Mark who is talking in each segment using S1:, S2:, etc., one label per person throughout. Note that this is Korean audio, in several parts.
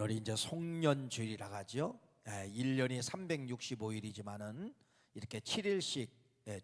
S1: 오늘이 이제 송년주일이라 하죠. 1년이 365일이지만은 이렇게 7일씩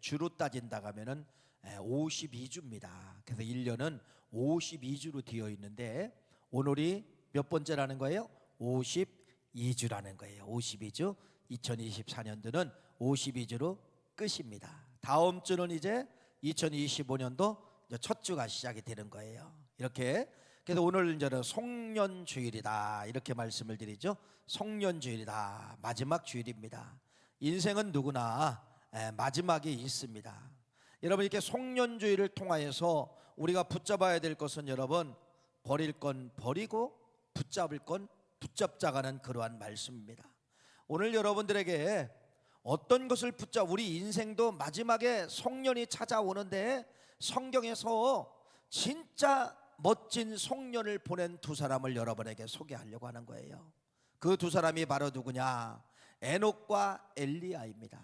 S1: 주로 따진다 하면은 52주입니다. 그래서 1년은 52주로 되어 있는데 오늘이 몇 번째라는 거예요? 52주라는 거예요. 52주. 2024년도는 52주로 끝입니다. 다음 주는 이제 2025년도 첫 주가 시작이 되는 거예요. 이렇게. 그래서 오늘 이제는 송년주일이다 이렇게 말씀을 드리죠. 송년주일이다, 마지막 주일입니다. 인생은 누구나 마지막이 있습니다. 여러분, 이렇게 송년주일을 통하여서 우리가 붙잡아야 될 것은, 여러분, 버릴 건 버리고 붙잡을 건 붙잡자가는 그러한 말씀입니다. 오늘 여러분들에게 어떤 것을 우리 인생도 마지막에 송년이 찾아오는데 성경에서 진짜 멋진 송년을 보낸 두 사람을 여러분에게 소개하려고 하는 거예요. 그 두 사람이 바로 누구냐? 에녹과 엘리야입니다.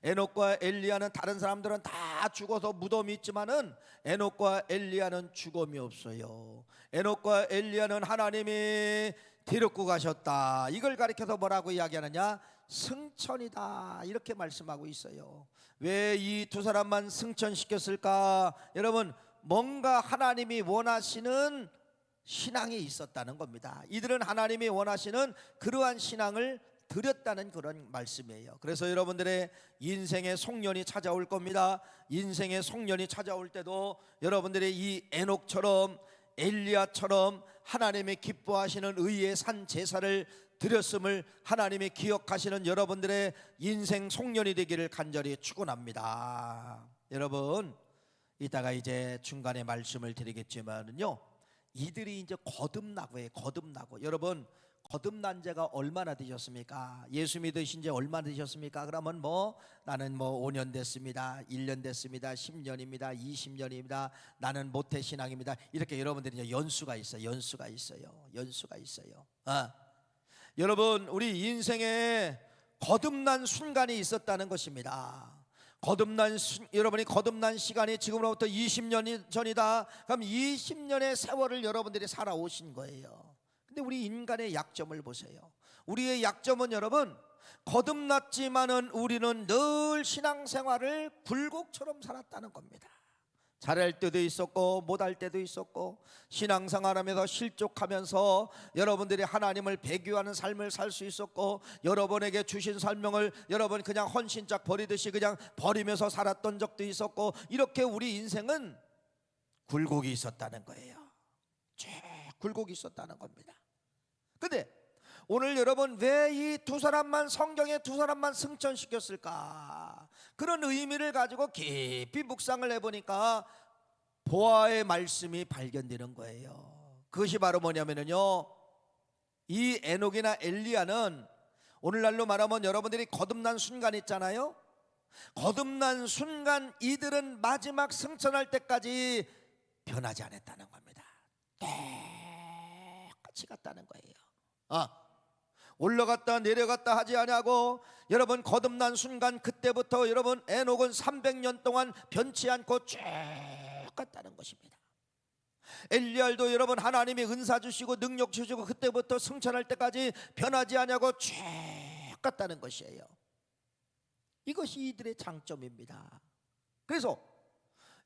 S1: 에녹과 엘리야는, 다른 사람들은 다 죽어서 무덤이 있지만은 에녹과 엘리야는 죽음이 없어요. 에녹과 엘리야는 하나님이 데리고 가셨다, 이걸 가리켜서 뭐라고 이야기하느냐? 승천이다, 이렇게 말씀하고 있어요. 왜 이 두 사람만 승천시켰을까? 여러분, 뭔가 하나님이 원하시는 신앙이 있었다는 겁니다. 이들은 하나님이 원하시는 그러한 신앙을 드렸다는 그런 말씀이에요. 그래서 여러분들의 인생의 송년이 찾아올 겁니다. 인생의 송년이 찾아올 때도 여러분들의 이 에녹처럼 엘리야처럼 하나님이 기뻐하시는 의의 산 제사를 드렸음을 하나님이 기억하시는 여러분들의 인생 송년이 되기를 간절히 축원합니다. 여러분, 이따가 이제 중간에 말씀을 드리겠지만은요, 이들이 이제 거듭나고 해요. 거듭나고. 여러분, 거듭난 지가 얼마나 되셨습니까? 예수 믿으신 지 얼마나 되셨습니까? 그러면 나는 5년 됐습니다, 1년 됐습니다, 10년입니다, 20년입니다, 나는 모태신앙입니다, 이렇게 여러분들이 이제 연수가 있어요. 연수가 있어요. 여러분, 우리 인생에 거듭난 순간이 있었다는 것입니다. 여러분이 거듭난 시간이 지금으로부터 20년 전이다. 그럼 20년의 세월을 여러분들이 살아오신 거예요. 근데 우리 인간의 약점을 보세요. 우리의 약점은, 여러분, 거듭났지만은 우리는 늘 신앙생활을 굴곡처럼 살았다는 겁니다. 잘할 때도 있었고 못할 때도 있었고, 신앙생활하면서 실족하면서 여러분들이 하나님을 배교하는 삶을 살 수 있었고, 여러분에게 주신 설명을 여러분 그냥 헌신짝 버리듯이 그냥 버리면서 살았던 적도 있었고, 이렇게 우리 인생은 굴곡이 있었다는 거예요. 쭉 굴곡이 있었다는 겁니다. 근데 오늘 여러분, 왜 이 두 사람만, 성경에 두 사람만 승천시켰을까? 그런 의미를 가지고 깊이 묵상을 해보니까 보아의 말씀이 발견되는 거예요. 그것이 바로 뭐냐면요, 이 에녹이나 엘리야는 오늘날로 말하면 여러분들이 거듭난 순간 있잖아요. 거듭난 순간 이들은 마지막 승천할 때까지 변하지 않았다는 겁니다. 똑같이 갔다는 거예요. 올라갔다 내려갔다 하지 아니하고, 여러분, 거듭난 순간 그때부터 여러분 에녹은 300년 동안 변치 않고 쭉 갔다는 것입니다. 엘리야도 여러분 하나님이 은사 주시고 능력 주시고 그때부터 승천할 때까지 변하지 아니하고 쭉 갔다는 것이에요. 이것이 이들의 장점입니다. 그래서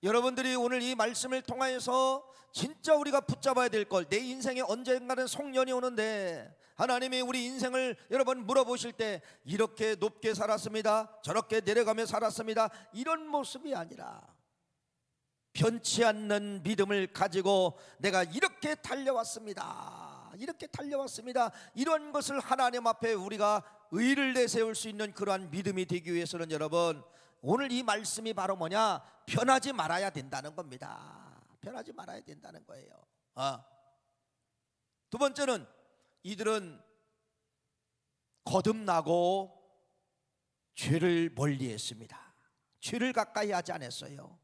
S1: 여러분들이 오늘 이 말씀을 통하여서 진짜 우리가 붙잡아야 될 걸, 내 인생에 언젠가는 송년이 오는데 하나님이 우리 인생을 여러분 물어보실 때 이렇게 높게 살았습니다, 저렇게 내려가며 살았습니다, 이런 모습이 아니라 변치 않는 믿음을 가지고 내가 이렇게 달려왔습니다, 이런 것을 하나님 앞에 우리가 의를 내세울 수 있는 그러한 믿음이 되기 위해서는, 여러분, 오늘 이 말씀이 바로 뭐냐? 변하지 말아야 된다는 겁니다. 변하지 말아야 된다는 거예요. 두 번째는, 이들은 거듭나고 죄를 멀리했습니다. 죄를 가까이 하지 않았어요.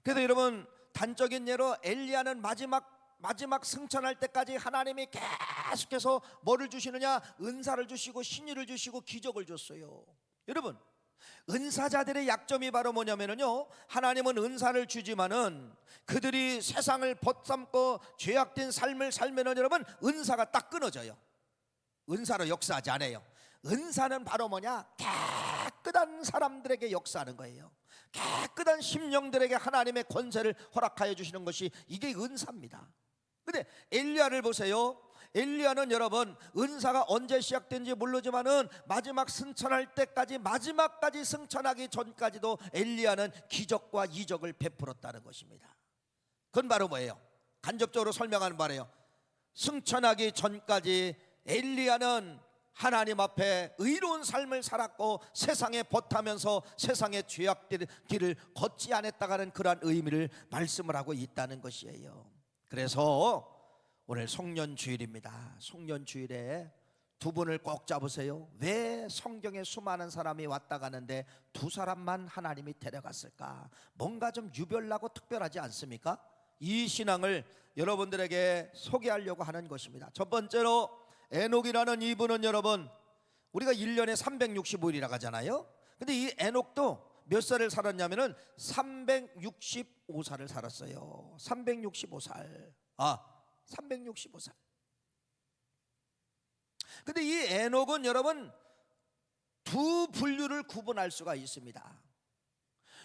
S1: 그래서 여러분, 단적인 예로 엘리야는 마지막 승천할 때까지 하나님이 계속해서 뭐를 주시느냐? 은사를 주시고 신유를 주시고 기적을 줬어요. 여러분, 은사자들의 약점이 바로 뭐냐면요, 하나님은 은사를 주지만은 그들이 세상을 벗삼고 죄악된 삶을 살면은 여러분 은사가 딱 끊어져요. 은사로 역사하지 않아요. 은사는 바로 뭐냐? 깨끗한 사람들에게 역사하는 거예요. 깨끗한 심령들에게 하나님의 권세를 허락하여 주시는 것이 이게 은사입니다. 근데 엘리야를 보세요. 엘리야는 여러분 은사가 언제 시작된지 모르지만은 마지막 승천할 때까지, 마지막까지 승천하기 전까지도 엘리야는 기적과 이적을 베풀었다는 것입니다. 그건 바로 뭐예요? 간접적으로 설명하는 바예요. 승천하기 전까지 엘리야는 하나님 앞에 의로운 삶을 살았고 세상에 벗하면서 세상의 죄악들의 길을 걷지 않았다가는 그러한 의미를 말씀을 하고 있다는 것이에요. 그래서 오늘 송년주일입니다. 송년주일에 두 분을 꼭 잡으세요. 왜 성경에 수많은 사람이 왔다 가는데 두 사람만 하나님이 데려갔을까? 뭔가 좀 유별나고 특별하지 않습니까? 이 신앙을 여러분들에게 소개하려고 하는 것입니다. 첫 번째로 에녹이라는 이분은 여러분 우리가 1년에 365일이라고 하잖아요. 근데 이 에녹도 몇 살을 살았냐면은 365살을 살았어요. 365살. 365살. 근데 이 에녹은 여러분 두 분류를 구분할 수가 있습니다.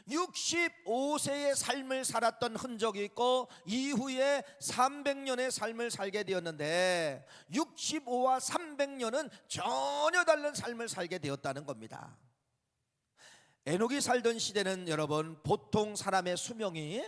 S1: 65세의 삶을 살았던 흔적이 있고 이후에 300년의 삶을 살게 되었는데 65와 300년은 전혀 다른 삶을 살게 되었다는 겁니다. 에녹이 살던 시대는 여러분 보통 사람의 수명이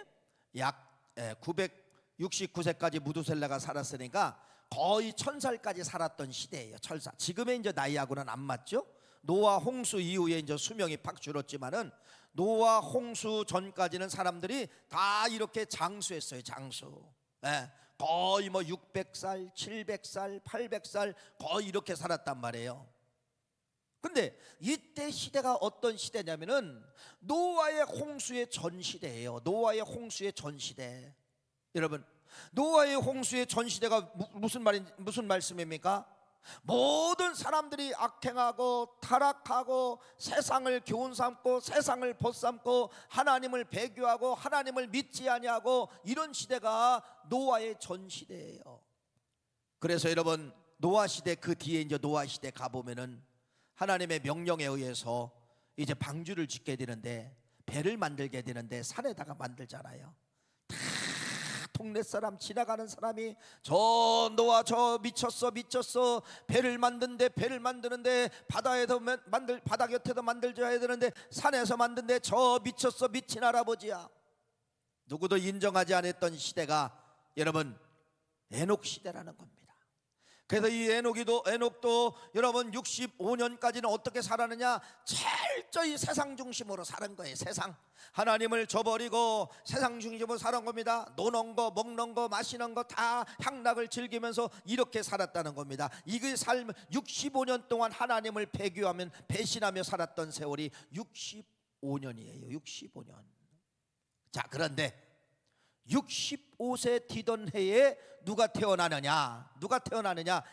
S1: 약 969세까지 무두셀라가 살았으니까 거의 1000살까지 살았던 시대예요. 철사. 지금의 이제 나이하고는 안 맞죠? 노아 홍수 이후에 이제 수명이 팍 줄었지만은 노아 홍수 전까지는 사람들이 다 이렇게 장수했어요. 장수. 거의 뭐 600살, 700살, 800살 거의 이렇게 살았단 말이에요. 근데 이때 시대가 어떤 시대냐면은 노아의 홍수의 전 시대예요. 노아의 홍수의 전 시대. 여러분, 노아의 홍수의 전 시대가 무슨 말씀입니까? 모든 사람들이 악행하고 타락하고 세상을 교훈 삼고 세상을 벗삼고 하나님을 배교하고 하나님을 믿지 아니하고 이런 시대가 노아의 전 시대예요. 그래서 여러분 노아 시대 그 뒤에 이제 노아 시대 가보면은 하나님의 명령에 의해서 이제 방주를 짓게 되는데 배를 만들게 되는데 산에다가 만들잖아요. 동네 사람 지나가는 사람이 저 노아 저 미쳤어 배를 만드는데 바다에도 바다 곁에도 만들줘야 되는데 산에서 만드는데 저 미쳤어 미친 할아버지야. 누구도 인정하지 않았던 시대가 여러분 에녹 시대라는 겁니다. 그래서 이 에녹도 여러분 65년까지는 어떻게 살았느냐? 철저히 세상 중심으로 사는 거예요. 세상 하나님을 저버리고 세상 중심으로 사는 겁니다. 노는 거 먹는 거 마시는 거 다 향락을 즐기면서 이렇게 살았다는 겁니다. 이그 삶 65년 동안 하나님을 배신하며 살았던 세월이 65년이에요 65년. 자, 그런데 65세 뒤던 해에 누가 태어나느냐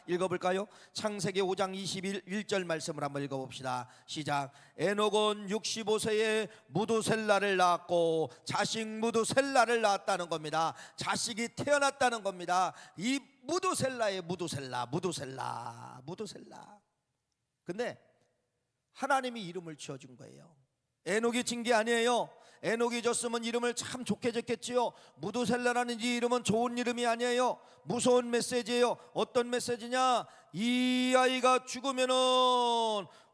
S1: 읽어볼까요? 창세기 5장 21절 말씀을 한번 읽어봅시다. 시작. 에녹은 65세에 무두셀라를 낳았고 자식 무두셀라를 낳았다는 겁니다. 자식이 태어났다는 겁니다. 이 무두셀라의 무두셀라. 근데 하나님이 이름을 지어준 거예요. 에녹이 진 게 아니에요. 에녹이 졌으면 이름을 참 좋게 짓겠지요. 무두셀라라는 이 이름은 좋은 이름이 아니에요. 무서운 메시지예요. 어떤 메시지냐? 이 아이가 죽으면은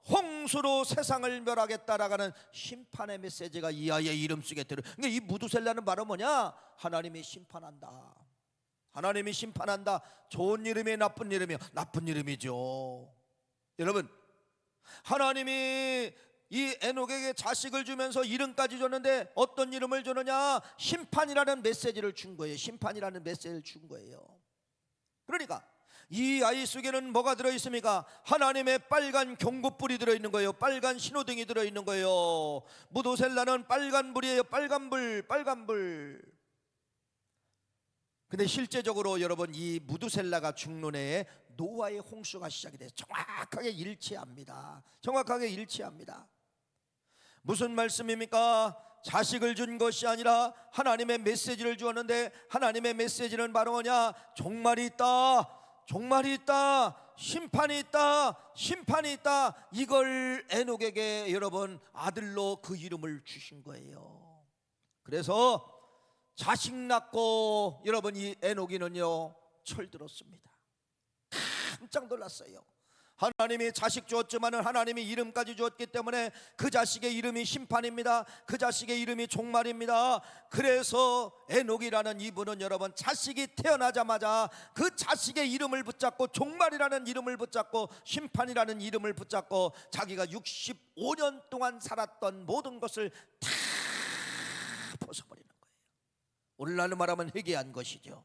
S1: 홍수로 세상을 멸하겠다라는 심판의 메시지가 이 아이의 이름 속에 들어. 그러니까 이 무두셀라는 바로 뭐냐? 하나님이 심판한다. 하나님이 심판한다. 좋은 이름이 나쁜 이름이요? 나쁜 이름이죠. 여러분, 하나님이 이 에녹에게 자식을 주면서 이름까지 줬는데 어떤 이름을 주느냐? 심판이라는 메시지를 준 거예요. 심판이라는 메시지를 준 거예요. 그러니까 이 아이 속에는 뭐가 들어있습니까? 하나님의 빨간 경고불이 들어있는 거예요. 빨간 신호등이 들어있는 거예요. 무두셀라는 빨간불이에요. 빨간불. 근데 실제적으로 여러분 이 무두셀라가 죽는 해에 노아의 홍수가 시작이 돼서 정확하게 일치합니다. 무슨 말씀입니까? 자식을 준 것이 아니라 하나님의 메시지를 주었는데, 하나님의 메시지는 바로 뭐냐? 종말이 있다, 종말이 있다, 심판이 있다, 심판이 있다. 이걸 에녹에게 여러분 아들로 그 이름을 주신 거예요. 그래서 자식 낳고 여러분 이 에녹이는요 철들었습니다. 깜짝 놀랐어요. 하나님이 자식 주었지만은 하나님이 이름까지 주었기 때문에 그 자식의 이름이 심판입니다. 그 자식의 이름이 종말입니다. 그래서 에녹이라는 이분은 여러분 자식이 태어나자마자 그 자식의 이름을 붙잡고 종말이라는 이름을 붙잡고 심판이라는 이름을 붙잡고 자기가 65년 동안 살았던 모든 것을 다 벗어버리는 거예요. 오늘날로 말하면 회개한 것이죠.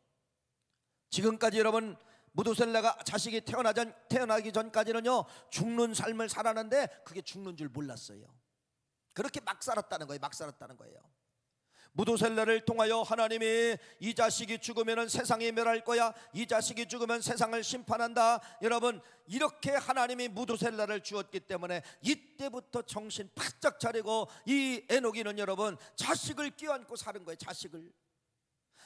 S1: 지금까지 여러분 무두셀라가 자식이 태어나기 전까지는요 죽는 삶을 살았는데 그게 죽는 줄 몰랐어요. 그렇게 막 살았다는 거예요. 막 살았다는 거예요. 무두셀라를 통하여 하나님이 이 자식이 죽으면 세상이 멸할 거야, 이 자식이 죽으면 세상을 심판한다. 여러분 이렇게 하나님이 무두셀라를 주었기 때문에 이때부터 정신 바짝 차리고 이 에녹이는 여러분 자식을 껴안고 사는 거예요.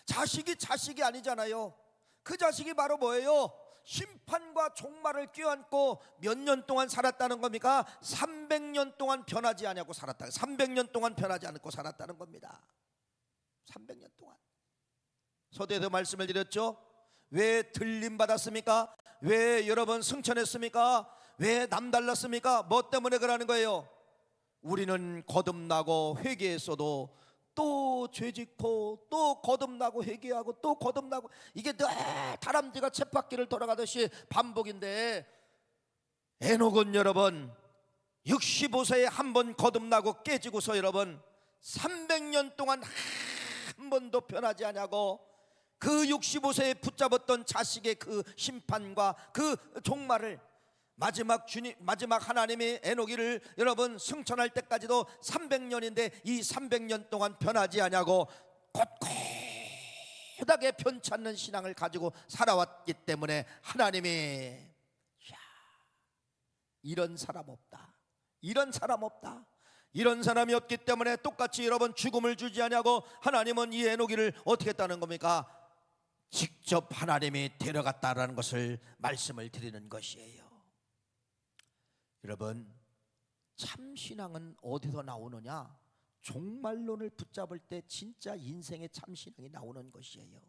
S1: 자식이 자식이 아니잖아요. 그 자식이 바로 뭐예요? 심판과 종말을 껴안고 몇 년 동안 살았다는 겁니까? 300년 동안 변하지 않고 살았다. 300년 동안 변하지 않고 살았다는 겁니다. 300년 동안. 서두에도 말씀을 드렸죠. 왜 들림 받았습니까? 왜 여러분 승천했습니까? 왜 남달랐습니까? 뭐 때문에 그러는 거예요? 우리는 거듭나고 회개했어도 또 죄짓고 또 거듭나고 회개하고 또 거듭나고, 이게 늘 다람쥐가 쳇바퀴를 돌아가듯이 반복인데, 에녹은 여러분 65세에 한 번 거듭나고 깨지고서 여러분 300년 동안 한 번도 변하지 않냐고 그 65세에 붙잡았던 자식의 그 심판과 그 종말을 마지막 하나님이 에녹이를 여러분 승천할 때까지도 300년인데 이 300년 동안 변하지 않냐고 꼿꼿하게 변치 않는 신앙을 가지고 살아왔기 때문에 하나님이 이런 사람 없다, 이런 사람 없다, 이런 사람이 없기 때문에 똑같이 여러분 죽음을 주지 않냐고 하나님은 이 에녹이를 어떻게 했다는 겁니까? 직접 하나님이 데려갔다라는 것을 말씀을 드리는 것이에요. 여러분 참신앙은 어디서 나오느냐? 종말론을 붙잡을 때 진짜 인생의 참신앙이 나오는 것이에요.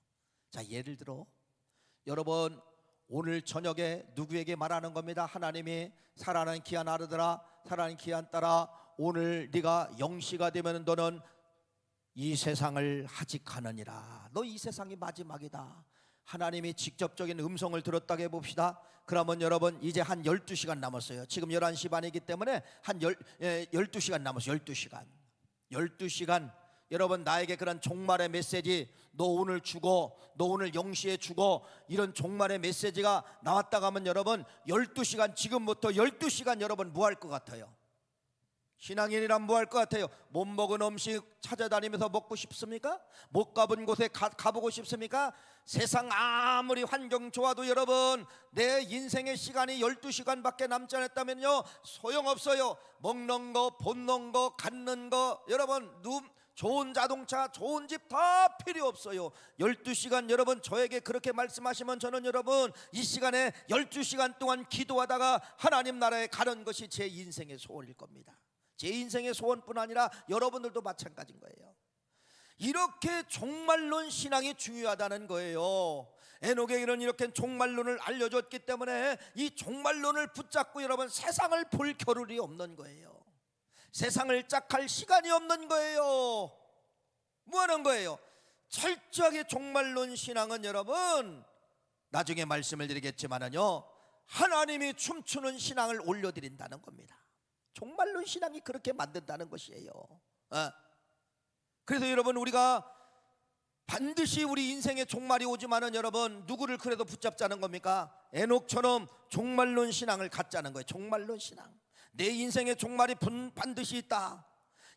S1: 자, 예를 들어 여러분 오늘 저녁에 누구에게 말하는 겁니다. 하나님이 사랑하는 귀한 아들들아, 사랑하는 귀한 딸아, 오늘 네가 영시가 되면 너는 이 세상을 하직하느니라. 너 이 세상이 마지막이다. 하나님이 직접적인 음성을 들었다고 해봅시다. 그러면 여러분 이제 한 12시간 남았어요. 지금 11시 반이기 때문에 한 12시간 남았어요. 12시간 여러분 나에게 그런 종말의 메시지, 너 오늘 죽어, 너 오늘 영시에 죽어, 이런 종말의 메시지가 나왔다고 하면 여러분 12시간, 지금부터 12시간 여러분 뭐 할 것 같아요? 신앙인이란 뭐 할 것 같아요? 못 먹은 음식 찾아다니면서 먹고 싶습니까? 못 가본 곳에 가보고 싶습니까? 세상 아무리 환경 좋아도 여러분 내 인생의 시간이 12시간밖에 남지 않았다면요 소용없어요. 먹는 거, 벗는 거, 갖는 거, 여러분 좋은 자동차, 좋은 집 다 필요 없어요. 12시간 여러분 저에게 그렇게 말씀하시면 저는 여러분 이 시간에 12시간 동안 기도하다가 하나님 나라에 가는 것이 제 인생의 소원일 겁니다. 제 인생의 소원뿐 아니라 여러분들도 마찬가지인 거예요. 이렇게 종말론 신앙이 중요하다는 거예요. 에녹에게는 이렇게 종말론을 알려줬기 때문에 이 종말론을 붙잡고 여러분 세상을 볼 겨를이 없는 거예요. 세상을 짝할 시간이 없는 거예요. 뭐 하는 거예요? 철저하게 종말론 신앙은 여러분 나중에 말씀을 드리겠지만은요 하나님이 춤추는 신앙을 올려드린다는 겁니다. 종말론 신앙이 그렇게 만든다는 것이에요. 그래서 여러분 우리가 반드시 우리 인생에 종말이 오지만은 여러분 누구를 그래도 붙잡자는 겁니까? 에녹처럼 종말론 신앙을 갖자는 거예요. 종말론 신앙. 내 인생에 종말이 반드시 있다.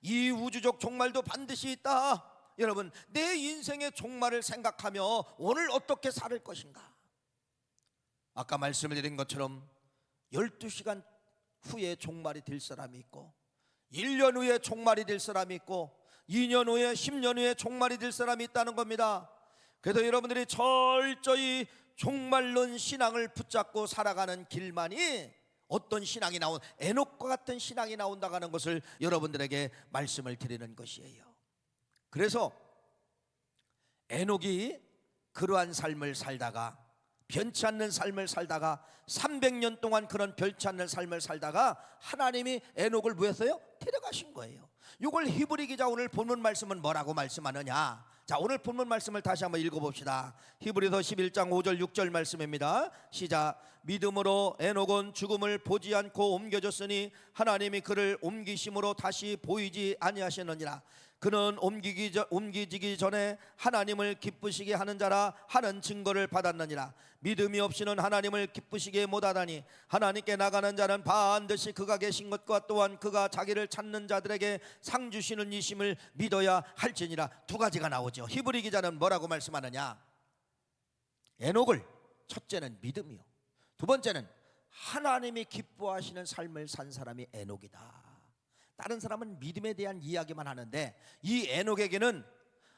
S1: 이 우주적 종말도 반드시 있다. 여러분 내 인생의 종말을 생각하며 오늘 어떻게 살 것인가? 아까 말씀을 드린 것처럼 12시간 후에 종말이 될 사람이 있고 1년 후에 종말이 될 사람이 있고 2년 후에 10년 후에 종말이 될 사람이 있다는 겁니다. 그래서 여러분들이 철저히 종말론 신앙을 붙잡고 살아가는 길만이 어떤 신앙이 에녹과 같은 신앙이 나온다는 것을 여러분들에게 말씀을 드리는 것이에요. 그래서 에녹이 그러한 삶을 살다가, 변치 않는 삶을 살다가 300년 동안 그런 변치 않는 삶을 살다가 하나님이 에녹을 뭐 했어요? 데려가신 거예요. 이걸 히브리 기자 오늘 본문 말씀은 뭐라고 말씀하느냐? 자, 오늘 본문 말씀을 다시 한번 읽어봅시다. 히브리서 11장 5절 6절 말씀입니다. 시작. 믿음으로 에녹은 죽음을 보지 않고 옮겨졌으니 하나님이 그를 옮기심으로 다시 보이지 아니하셨느니라. 그는 옮기지기 전에 하나님을 기쁘시게 하는 자라 하는 증거를 받았느니라. 믿음이 없이는 하나님을 기쁘시게 못하다니 하나님께 나가는 자는 반드시 그가 계신 것과 또한 그가 자기를 찾는 자들에게 상 주시는 이심을 믿어야 할지니라. 두 가지가 나오죠. 히브리 기자는 뭐라고 말씀하느냐? 에녹을 첫째는 믿음이요, 두 번째는 하나님이 기뻐하시는 삶을 산 사람이 에녹이다. 다른 사람은 믿음에 대한 이야기만 하는데 이 에녹에게는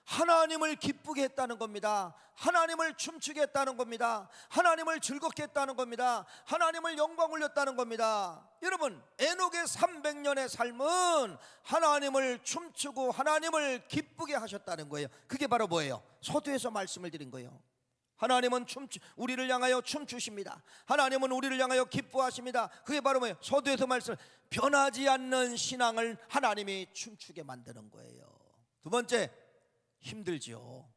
S1: 하나님을 기쁘게 했다는 겁니다. 하나님을 춤추게 했다는 겁니다. 하나님을 즐겁게 했다는 겁니다. 하나님을 영광 올렸다는 겁니다. 여러분, 에녹의 300년의 삶은 하나님을 춤추고 하나님을 기쁘게 하셨다는 거예요. 그게 바로 뭐예요? 서두에서 말씀을 드린 거예요. 하나님은 우리를 향하여 춤추십니다. 하나님은 우리를 향하여 기뻐하십니다. 그게 바로 뭐예요? 서두에서 말씀, 변하지 않는 신앙을 하나님이 춤추게 만드는 거예요. 두 번째, 힘들지요.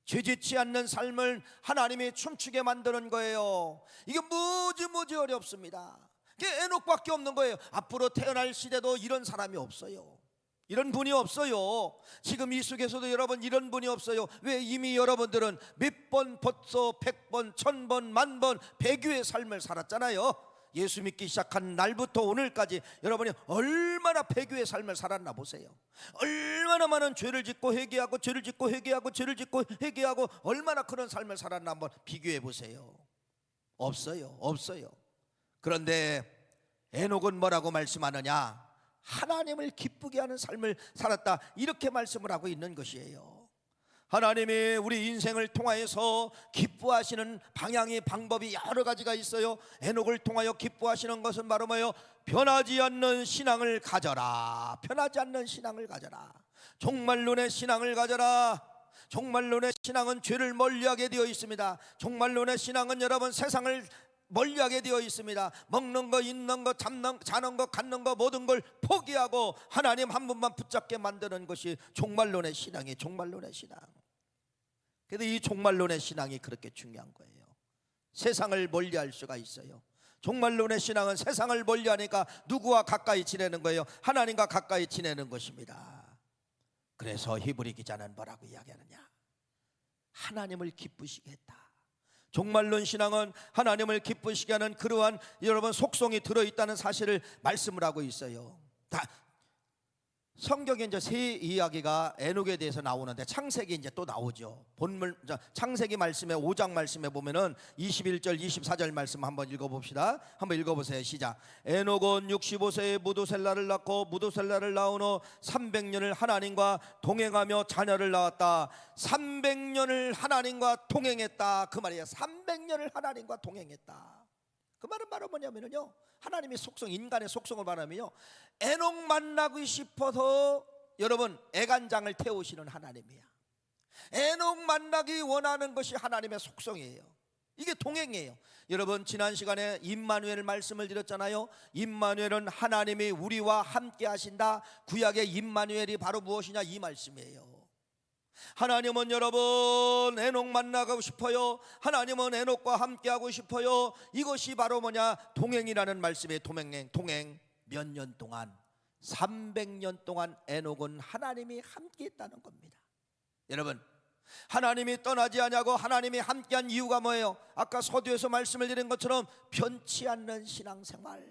S1: 죄짓지 않는 삶을 하나님이 춤추게 만드는 거예요. 이게 무지 어렵습니다. 이게 에녹밖에 없는 거예요. 앞으로 태어날 시대도 이런 사람이 없어요. 이런 분이 없어요. 지금 이 속에서도 여러분 이런 분이 없어요. 왜? 이미 여러분들은 몇 번, 벌써 100번, 1000번, 10,000번, 100유의 삶을 살았잖아요. 예수 믿기 시작한 날부터 오늘까지 여러분이 얼마나 100유의 삶을 살았나 보세요. 얼마나 많은 죄를 짓고 회개하고 죄를 짓고 회개하고 죄를 짓고 회개하고 얼마나 그런 삶을 살았나 한번 비교해 보세요. 없어요. 그런데 에녹은 뭐라고 말씀하느냐? 하나님을 기쁘게 하는 삶을 살았다, 이렇게 말씀을 하고 있는 것이에요. 하나님이 우리 인생을 통하여서 기뻐하시는 방법이 여러 가지가 있어요. 에녹을 통하여 기뻐하시는 것은 바로 뭐예요? 변하지 않는 신앙을 가져라. 변하지 않는 신앙을 가져라. 종말론의 신앙을 가져라. 종말론의 신앙은 죄를 멀리하게 되어 있습니다. 종말론의 신앙은 여러분 세상을 멀리하게 되어 있습니다. 먹는 거, 입는 거, 자는 거, 갖는 거 모든 걸 포기하고 하나님 한 분만 붙잡게 만드는 것이 종말론의 신앙이에요. 종말론의 신앙. 그래서 이 종말론의 신앙이 그렇게 중요한 거예요. 세상을 멀리할 수가 있어요. 종말론의 신앙은 세상을 멀리하니까 누구와 가까이 지내는 거예요? 하나님과 가까이 지내는 것입니다. 그래서 히브리 기자는 뭐라고 이야기하느냐? 하나님을 기쁘시게 했다. 종말론 신앙은 하나님을 기쁘시게 하는 그러한 여러분 속성이 들어있다는 사실을 말씀을 하고 있어요. 성경에 이제 세 이야기가 에녹에 대해서 나오는데 창세기 이제 또 나오죠. 창세기 말씀에 5장 말씀에 보면은 21절 24절 말씀 한번 읽어봅시다. 한번 읽어보세요. 시작. 에녹은 65세에 무두셀라를 낳고 무두셀라를 낳은 후 300년을 하나님과 동행하며 자녀를 낳았다. 300년을 하나님과 동행했다, 그 말이에요. 300년을 하나님과 동행했다. 그 말은 바로 뭐냐면요, 하나님의 속성, 인간의 속성을 말하면요, 에녹 만나고 싶어서 여러분 애간장을 태우시는 하나님이야. 에녹 만나기 원하는 것이 하나님의 속성이에요. 이게 동행이에요. 여러분 지난 시간에 임마누엘 말씀을 드렸잖아요. 임마누엘은 하나님이 우리와 함께 하신다. 구약의 임마누엘이 바로 무엇이냐, 이 말씀이에요. 하나님은 여러분 에녹 만나고 싶어요. 하나님은 에녹과 함께하고 싶어요. 이것이 바로 뭐냐, 동행이라는 말씀의 동행. 몇 년 동안, 300년 동안 에녹은 하나님이 함께했다는 겁니다. 여러분, 하나님이 떠나지 않냐고 하나님이 함께한 이유가 뭐예요? 아까 서두에서 말씀을 드린 것처럼 변치 않는 신앙생활,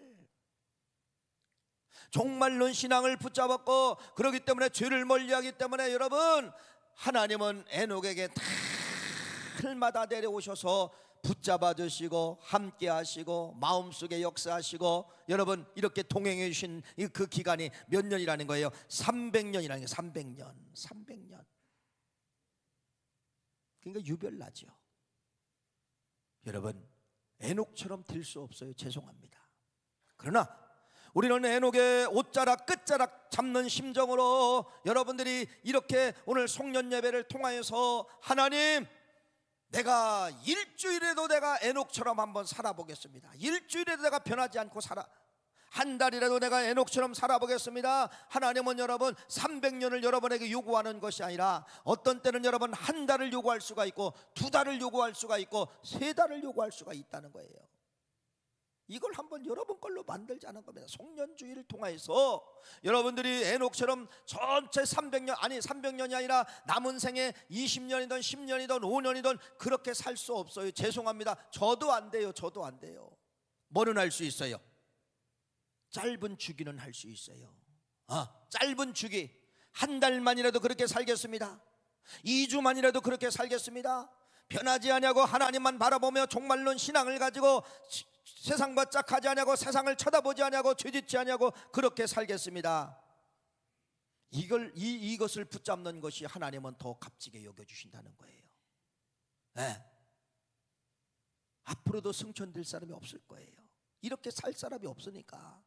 S1: 종말론 신앙을 붙잡았고, 그렇기 때문에 죄를 멀리하기 때문에 여러분 하나님은 에녹에게 날마다 내려오셔서 붙잡아 주시고 함께 하시고 마음속에 역사하시고 여러분 이렇게 동행해 주신 그 기간이 몇 년이라는 거예요? 300년이라는 거예요. 300년. 그러니까 유별나죠. 여러분 에녹처럼 될 수 없어요. 죄송합니다. 그러나 우리는 에녹의 옷자락 끝자락 잡는 심정으로 여러분들이 이렇게 오늘 송년 예배를 통하여서 하나님, 내가 일주일에도 내가 에녹처럼 한번 살아보겠습니다. 일주일에도 내가 변하지 않고 한 달이라도 내가 에녹처럼 살아보겠습니다. 하나님은 여러분 300년을 여러분에게 요구하는 것이 아니라 어떤 때는 여러분 한 달을 요구할 수가 있고 2달을 요구할 수가 있고 3달을 요구할 수가 있다는 거예요. 이걸 한번 여러분 걸로 만들자는 겁니다. 송년주의를 통해서 여러분들이 에녹처럼 전체 300년이 아니라 남은 생에 20년이든 10년이든 5년이든 그렇게 살 수 없어요. 죄송합니다. 저도 안 돼요. 뭐는 할 수 있어요? 짧은 주기는 할 수 있어요. 짧은 주기 한 달만이라도 그렇게 살겠습니다. 2주만이라도 그렇게 살겠습니다. 변하지 아니하고 하나님만 바라보며 종말론 신앙을 가지고 세상과 짝하지 아니하고 세상을 쳐다보지 아니하고 죄짓지 아니하고 그렇게 살겠습니다. 이것을 붙잡는 것이 하나님은 더 값지게 여겨주신다는 거예요. 네. 앞으로도 승천될 사람이 없을 거예요. 이렇게 살 사람이 없으니까.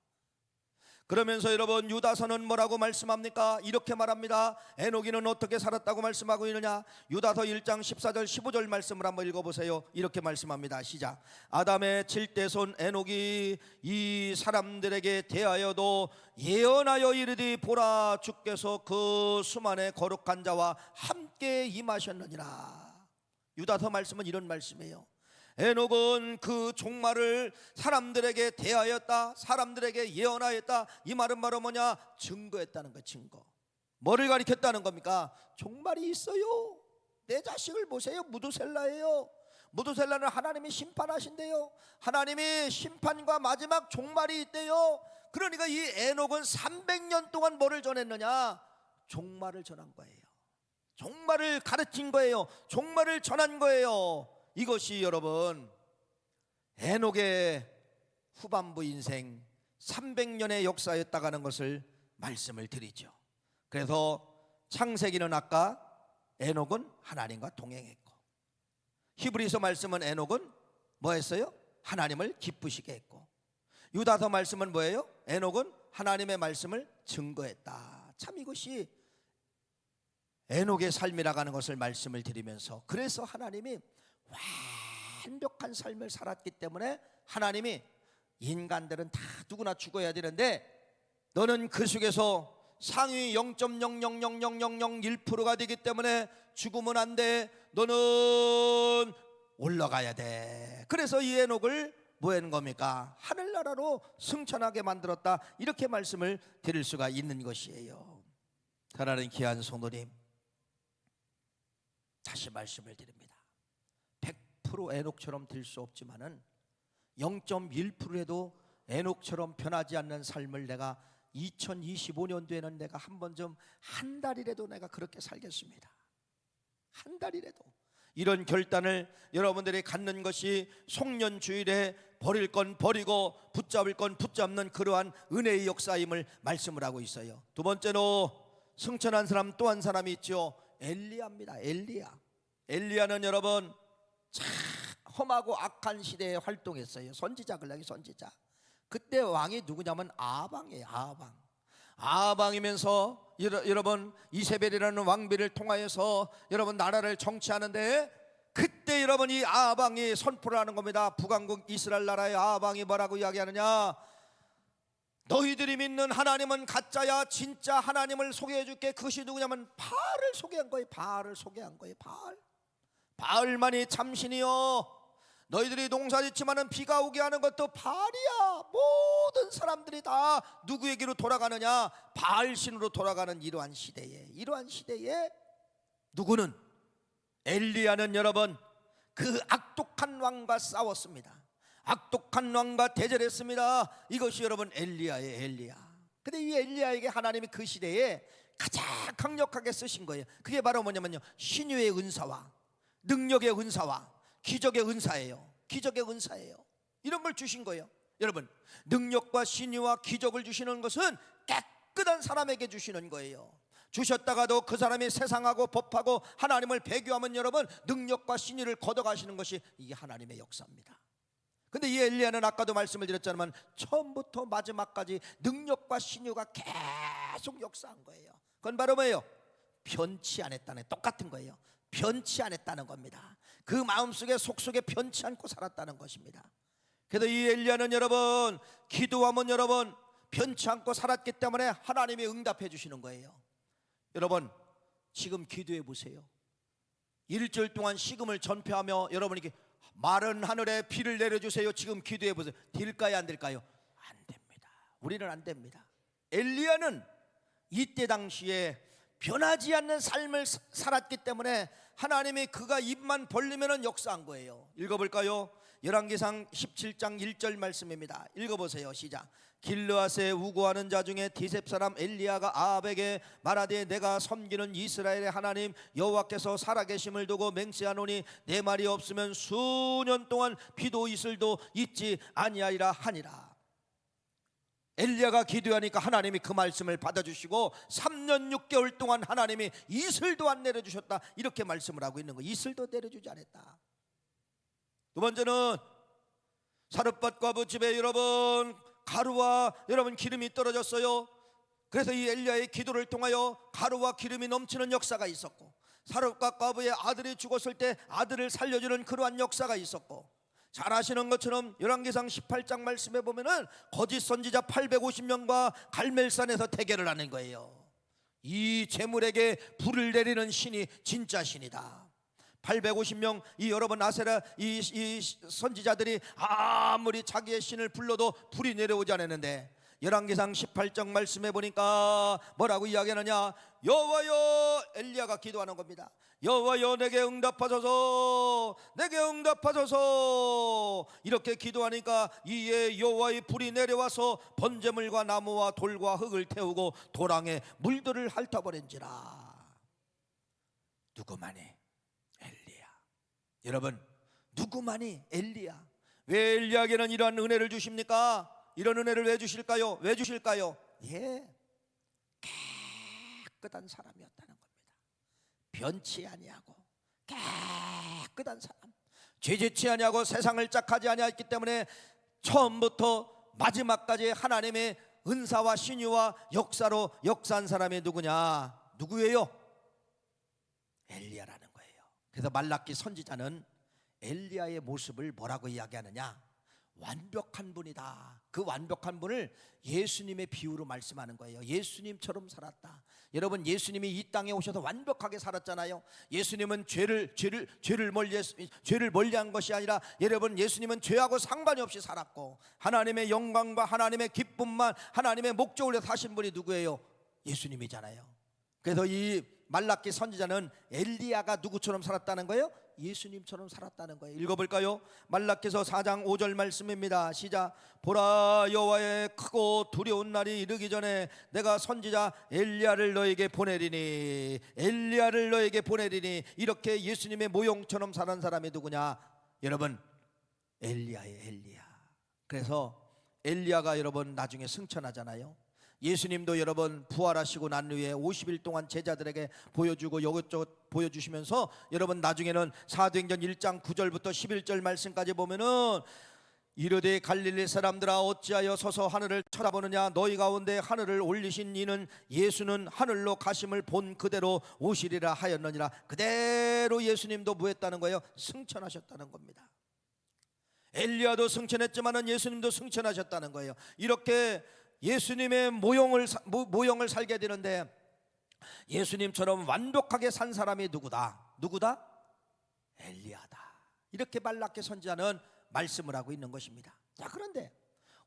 S1: 그러면서 여러분 유다서는 뭐라고 말씀합니까? 이렇게 말합니다. 에녹이는 어떻게 살았다고 말씀하고 있느냐? 유다서 1장 14절 15절 말씀을 한번 읽어보세요. 이렇게 말씀합니다. 시작. 아담의 7대손 에녹이 이 사람들에게 대하여도 예언하여 이르되 보라, 주께서 그 수만의 거룩한 자와 함께 임하셨느니라. 유다서 말씀은 이런 말씀이에요. 에녹은 그 종말을 사람들에게 대하였다, 사람들에게 예언하였다. 이 말은 바로 뭐냐? 증거했다는 거예요. 증거. 뭐를 가리켰다는 겁니까? 종말이 있어요. 내 자식을 보세요. 무두셀라예요. 무두셀라는 하나님이 심판하신대요. 하나님이 심판과 마지막 종말이 있대요. 그러니까 이 에녹은 300년 동안 뭐를 전했느냐? 종말을 전한 거예요. 종말을 가르친 거예요. 종말을 전한 거예요. 이것이 여러분 에녹의 후반부 인생 300년의 역사였다고 하는 것을 말씀을 드리죠. 그래서 창세기는 아까 에녹은 하나님과 동행했고, 히브리서 말씀은 에녹은 뭐 했어요? 하나님을 기쁘시게 했고, 유다서 말씀은 뭐예요? 에녹은 하나님의 말씀을 증거했다. 참 이것이 에녹의 삶이라고 하는 것을 말씀을 드리면서, 그래서 하나님이 완벽한 삶을 살았기 때문에 하나님이 인간들은 다 누구나 죽어야 되는데 너는 그 속에서 상위 0.0000001%가 되기 때문에 죽으면 안 돼. 너는 올라가야 돼. 그래서 이 에녹을 뭐 하는 겁니까? 하늘나라로 승천하게 만들었다. 이렇게 말씀을 드릴 수가 있는 것이에요. 사랑하는 귀한 성도님, 다시 말씀을 드립니다. 100% 에녹처럼 될 수 없지만은 0.1%에도 에녹처럼 변하지 않는 삶을 내가 2025년도에는 내가 한 번 좀 한 달이라도 내가 그렇게 살겠습니다. 한 달이라도 이런 결단을 여러분들이 갖는 것이 송년주일에 버릴 건 버리고 붙잡을 건 붙잡는 그러한 은혜의 역사임을 말씀을 하고 있어요. 두 번째로 승천한 사람 또 한 사람이 있죠. 엘리야입니다. 엘리야는 여러분 참 험하고 악한 시대에 활동했어요. 선지자. 그때 왕이 누구냐면 아방이에요. 아방이면서 여러분 이세벨이라는 왕비를 통하여서 여러분 나라를 정치하는데, 그때 여러분 이 아방이 선포를 하는 겁니다. 북왕국 이스라엘 나라의 아방이 뭐라고 이야기하느냐? 너희들이 믿는 하나님은 가짜야. 진짜 하나님을 소개해 줄게. 그것이 누구냐면 바알을 소개한 거예요. 바알만이 참신이요. 너희들이 농사짓지만은 비가 오게 하는 것도 바알이야. 모든 사람들이 다 누구에게로 돌아가느냐? 바알신으로 돌아가는 이러한 시대에 누구는? 엘리야는 여러분 그 악독한 왕과 싸웠습니다. 악독한 왕과 대절했습니다. 이것이 여러분 엘리야. 근데 이 엘리야에게 하나님이 그 시대에 가장 강력하게 쓰신 거예요. 그게 바로 뭐냐면요, 신유의 은사와 능력의 은사와 기적의 은사예요. 기적의 은사예요. 이런 걸 주신 거예요. 여러분, 능력과 신유와 기적을 주시는 것은 깨끗한 사람에게 주시는 거예요. 주셨다가도 그 사람이 세상하고 법하고 하나님을 배교하면 여러분, 능력과 신유를 걷어가시는 것이 이게 하나님의 역사입니다. 근데 이 엘리야는 아까도 말씀을 드렸지만 처음부터 마지막까지 능력과 신유가 계속 역사한 거예요. 그건 바로 뭐예요? 변치 안 했다는, 똑같은 거예요. 변치 안 했다는 겁니다. 그 마음속에 속속에 변치 않고 살았다는 것입니다. 그래서 이 엘리야는 여러분, 기도하면 여러분 변치 않고 살았기 때문에 하나님이 응답해 주시는 거예요. 여러분, 지금 기도해 보세요. 일주일 동안 식음을 전폐하며 여러분에게 마른 하늘에 비를 내려주세요, 지금 기도해 보세요. 될까요, 안 될까요? 안 됩니다. 우리는 안 됩니다. 엘리야는 이때 당시에 변하지 않는 삶을 살았기 때문에 하나님이 그가 입만 벌리면 역사한 거예요. 읽어볼까요? 열왕기상 17장 1절 말씀입니다. 읽어보세요. 시작. 길르앗에 우고하는 자 중에 디셉 사람 엘리야가 아합에게 말하되 내가 섬기는 이스라엘의 하나님 여호와께서 살아계심을 두고 맹세하노니 내 말이 없으면 수년 동안 비도 이슬도 있지 아니하리라 하니라. 엘리야가 기도하니까 하나님이 그 말씀을 받아주시고 3년 6개월 동안 하나님이 이슬도 안 내려주셨다, 이렇게 말씀을 하고 있는 거예요. 이슬도 내려주지 않았다. 두 번째는 사르밧 과부 집에 여러분 가루와 여러분 기름이 떨어졌어요. 그래서 이 엘리야의 기도를 통하여 가루와 기름이 넘치는 역사가 있었고, 사르밧 과부의 아들이 죽었을 때 아들을 살려주는 그러한 역사가 있었고, 잘 아시는 것처럼 열왕기상 18장 말씀에 보면은 거짓 선지자 850명과 갈멜산에서 대결을 하는 거예요. 이 재물에게 불을 내리는 신이 진짜 신이다. 850명 이 여러분 아세라 이 선지자들이 아무리 자기의 신을 불러도 불이 내려오지 않았는데, 열왕기상 18장 말씀해 보니까 뭐라고 이야기하느냐? 여호와여, 엘리야가 기도하는 겁니다. 여호와여 내게 응답하소서, 내게 응답하소서. 이렇게 기도하니까 이에 여호와의 불이 내려와서 번제물과 나무와 돌과 흙을 태우고 도랑에 물들을 핥아버린지라. 누구만이? 엘리야. 여러분, 누구만이? 엘리야. 왜 엘리야에게는 이러한 은혜를 주십니까? 이런 은혜를 왜 주실까요? 왜 주실까요? 예, 깨끗한 사람이었다는 겁니다. 변치 아니하고 깨끗한 사람, 죄짓지 아니하고 세상을 짝하지 아니했기 때문에 처음부터 마지막까지 하나님의 은사와 신유와 역사로 역사한 사람이 누구냐? 누구예요? 엘리야라는 거예요. 그래서 말라기 선지자는 엘리야의 모습을 뭐라고 이야기하느냐? 완벽한 분이다. 그 완벽한 분을 예수님의 비유로 말씀하는 거예요. 예수님처럼 살았다. 여러분, 예수님이 이 땅에 오셔서 완벽하게 살았잖아요. 예수님은 죄를 멀리한 것이 아니라 여러분, 예수님은 죄하고 상관이 없이 살았고 하나님의 영광과 하나님의 기쁨만, 하나님의 목적을 위해 사신 분이 누구예요? 예수님이잖아요. 그래서 이 말라기 선지자는 엘리야가 누구처럼 살았다는 거예요? 예수님처럼 살았다는 거예요. 읽어볼까요? 말라기서 4장 5절 말씀입니다. 시작. 보라, 여호와의 크고 두려운 날이 이르기 전에 내가 선지자 엘리야를 너에게 보내리니, 엘리야를 너에게 보내리니. 이렇게 예수님의 모형처럼 사는 사람이 누구냐? 여러분, 엘리야예요. 엘리야. 그래서 엘리야가 여러분 나중에 승천하잖아요. 예수님도 여러분 부활하시고 난 후에 50일 동안 제자들에게 보여주고 이것저것 보여주시면서 여러분 나중에는 사도행전 1장 9절부터 11절 말씀까지 보면은 이르되 갈릴리 사람들아 어찌하여 서서 하늘을 쳐다보느냐? 너희 가운데 하늘을 올리신 이는 예수는 하늘로 가심을 본 그대로 오시리라 하였느니라. 그대로 예수님도 뭐 했다는 거예요? 승천하셨다는 겁니다. 엘리야도 승천했지만은 예수님도 승천하셨다는 거예요. 이렇게 예수님의 모형을 살게 되는데, 예수님처럼 완벽하게 산 사람이 누구다? 누구다? 엘리야다. 이렇게 말라기 선지자는 말씀을 하고 있는 것입니다. 자, 그런데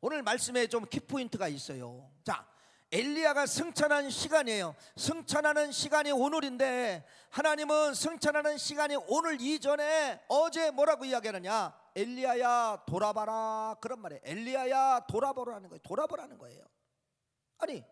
S1: 오늘 말씀에 좀 키포인트가 있어요. 자, 엘리야가 승천한 시간이에요. 승천하는 시간이 오늘인데 하나님은 승천하는 시간이 오늘 이전에 어제 뭐라고 이야기하느냐? 엘리야야 돌아봐라, 그런 말이에요. 엘리야야 돌아보라는 거예요. 돌아보라는 거예요. 아니,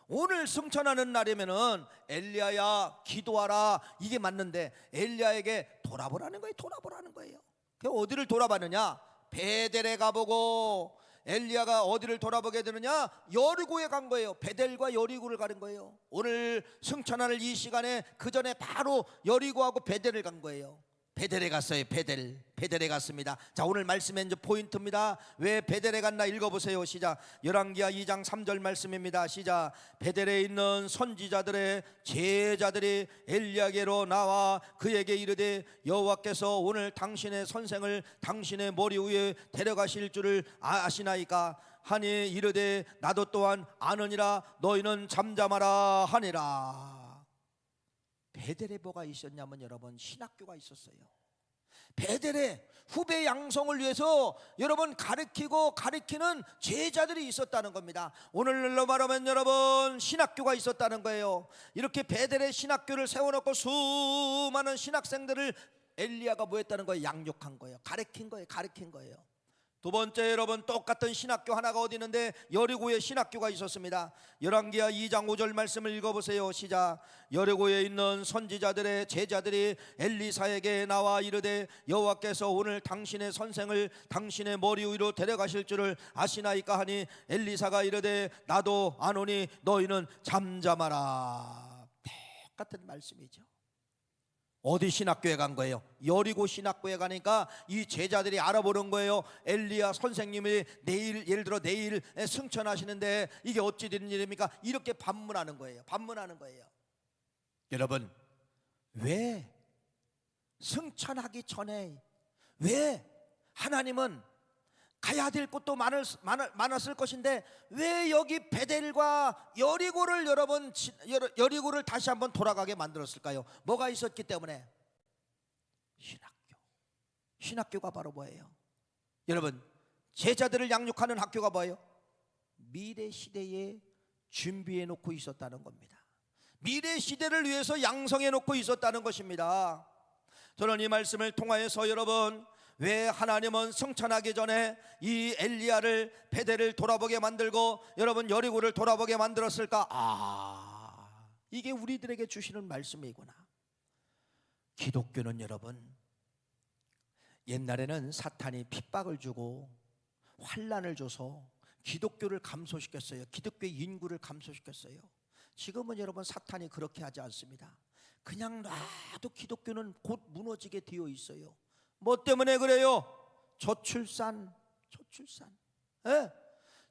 S1: 오늘 승천하는 날이면은 엘리야야 기도하라, 이게 맞는데 엘리야에게 돌아보라는 거예요. 돌아보라는 거예요. 그 어디를 돌아봤느냐? 베델에 가보고, 엘리야가 어디를 돌아보게 되느냐? 여리고에 간 거예요. 베델과 여리고를 가는 거예요. 오늘 승천하는 이 시간에 그 전에 바로 여리고하고 베델을 간 거예요. 베델에 갔어요. 베델에 갔습니다. 자, 오늘 말씀의 이제 포인트입니다. 왜 베델에 갔나 읽어보세요. 시작. 열왕기하 2장 3절 말씀입니다. 시작. 베델에 있는 선지자들의 제자들이 엘리야에게로 나와 그에게 이르되 여호와께서 오늘 당신의 선생을 당신의 머리 위에 데려가실 줄을 아시나이까 하니 이르되 나도 또한 아느니라 너희는 잠잠하라 하니라. 베델에 뭐가 있었냐면 여러분, 신학교가 있었어요. 베델에 후배 양성을 위해서 여러분 가르치는 제자들이 있었다는 겁니다. 오늘날로 말하면 여러분, 신학교가 있었다는 거예요. 이렇게 베델에 신학교를 세워놓고 수많은 신학생들을 엘리야가 뭐 했다는 거예요? 양육한 거예요. 가르친 거예요. 두 번째, 여러분, 똑같은 신학교 하나가 어디 있는데 여리고에 신학교가 있었습니다. 열왕기하 2장 5절 말씀을 읽어보세요. 시작. 여리고에 있는 선지자들의 제자들이 엘리사에게 나와 이르되 여호와께서 오늘 당신의 선생을 당신의 머리 위로 데려가실 줄을 아시나이까 하니 엘리사가 이르되 나도 아노니 너희는 잠잠하라. 똑같은 말씀이죠. 어디 신학교에 간 거예요? 여리고 신학교에 가니까 이 제자들이 알아보는 거예요. 엘리야 선생님이 예를 들어 내일 승천하시는데 이게 어찌 되는 일입니까? 이렇게 반문하는 거예요. 여러분, 왜 승천하기 전에 왜 하나님은 가야 될 곳도 많았을 것인데 왜 여기 베델과 여리고를 여리고를 다시 한번 돌아가게 만들었을까요? 뭐가 있었기 때문에? 신학교가 바로 뭐예요? 여러분, 제자들을 양육하는 학교가 뭐예요? 미래 시대에 준비해 놓고 있었다는 겁니다. 미래 시대를 위해서 양성해 놓고 있었다는 것입니다. 저는 이 말씀을 통하여서 여러분, 왜 하나님은 승천하기 전에 이 엘리야를 베델을 돌아보게 만들고 여러분 여리고를 돌아보게 만들었을까? 이게 우리들에게 주시는 말씀이구나. 기독교는 여러분, 옛날에는 사탄이 핍박을 주고 환난을 줘서 기독교를 감소시켰어요. 기독교의 인구를 감소시켰어요. 지금은 여러분 사탄이 그렇게 하지 않습니다. 그냥 놔도 기독교는 곧 무너지게 되어 있어요. 뭐 때문에 그래요? 저출산.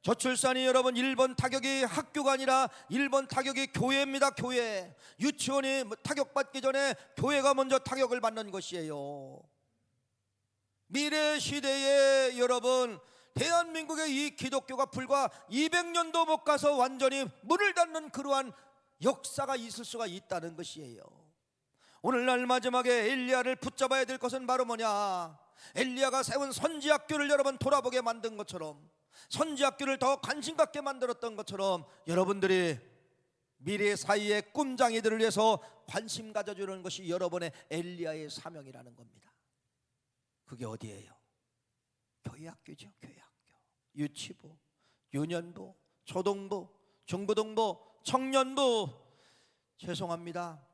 S1: 저출산이 여러분 1번 타격이 학교가 아니라 1번 타격이 교회입니다. 교회. 유치원이 타격받기 전에 교회가 먼저 타격을 받는 것이에요. 미래 시대에 여러분, 대한민국의 이 기독교가 불과 200년도 못 가서 완전히 문을 닫는 그러한 역사가 있을 수가 있다는 것이에요. 오늘날 마지막에 엘리야를 붙잡아야 될 것은 바로 뭐냐? 엘리야가 세운 선지학교를 여러분 돌아보게 만든 것처럼, 선지학교를 더 관심 갖게 만들었던 것처럼 여러분들이 미래 사이의 꿈장이들을 위해서 관심 가져주는 것이 여러분의 엘리야의 사명이라는 겁니다. 그게 어디예요? 교회학교죠. 교회학교. 유치부, 유년부, 초등부, 중고등부, 청년부. 죄송합니다,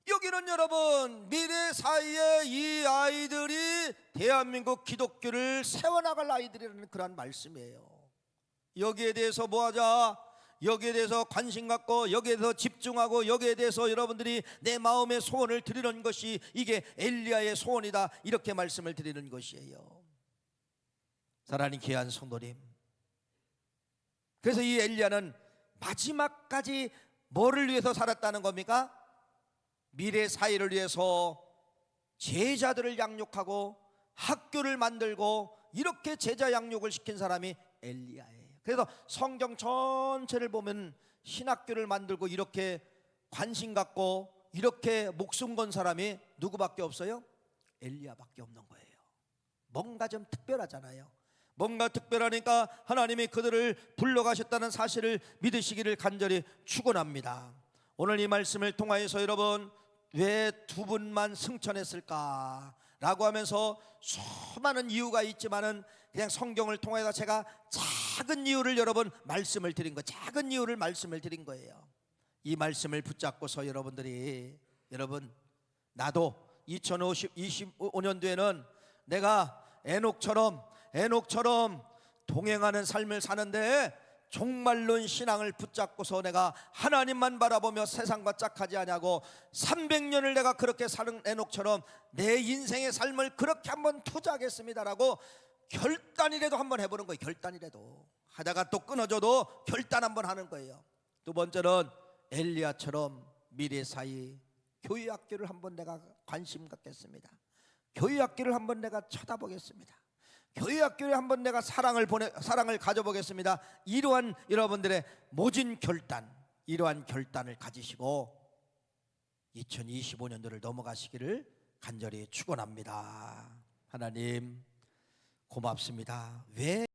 S1: 여기는 여러분 미래 사이에 이 아이들이 대한민국 기독교를 세워나갈 아이들이라는 그런 말씀이에요. 여기에 대해서 뭐하자? 여기에 대해서 관심 갖고 여기에 대해서 집중하고 여기에 대해서 여러분들이 내 마음의 소원을 드리는 것이 이게 엘리야의 소원이다, 이렇게 말씀을 드리는 것이에요. 사랑하는 귀한 성도님, 그래서 이 엘리야는 마지막까지 뭐를 위해서 살았다는 겁니까? 미래 사회를 위해서 제자들을 양육하고 학교를 만들고 이렇게 제자 양육을 시킨 사람이 엘리야예요. 그래서 성경 전체를 보면 신학교를 만들고 이렇게 관심 갖고 이렇게 목숨 건 사람이 누구밖에 없어요? 엘리야밖에 없는 거예요. 뭔가 좀 특별하잖아요. 뭔가 특별하니까 하나님이 그들을 불러가셨다는 사실을 믿으시기를 간절히 축원합니다. 오늘 이 말씀을 통하여서 여러분, 왜 두 분만 승천했을까? 라고 하면서 수많은 이유가 있지만은 그냥 성경을 통해서 제가 작은 이유를 여러분 말씀을 드린 거, 작은 이유를 말씀을 드린 거예요. 이 말씀을 붙잡고서 여러분, 나도 2025년도에는 내가 에녹처럼 동행하는 삶을 사는데 종말론 신앙을 붙잡고서 내가 하나님만 바라보며 세상과 짝하지 아니하고 300년을 내가 그렇게 사는 에녹처럼 내 인생의 삶을 그렇게 한번 투자하겠습니다라고 결단이라도 한번 해보는 거예요. 결단이라도 하다가 또 끊어져도 결단 한번 하는 거예요. 두 번째는 엘리야처럼 미래사이 교회학교를 한번 내가 관심 갖겠습니다. 교회학교를 한번 내가 쳐다보겠습니다. 교회학교에 한번 내가 사랑을 가져보겠습니다. 이러한 여러분들의 모진 결단, 이러한 결단을 가지시고 2025년도를 넘어가시기를 간절히 축원합니다. 하나님 고맙습니다. 왜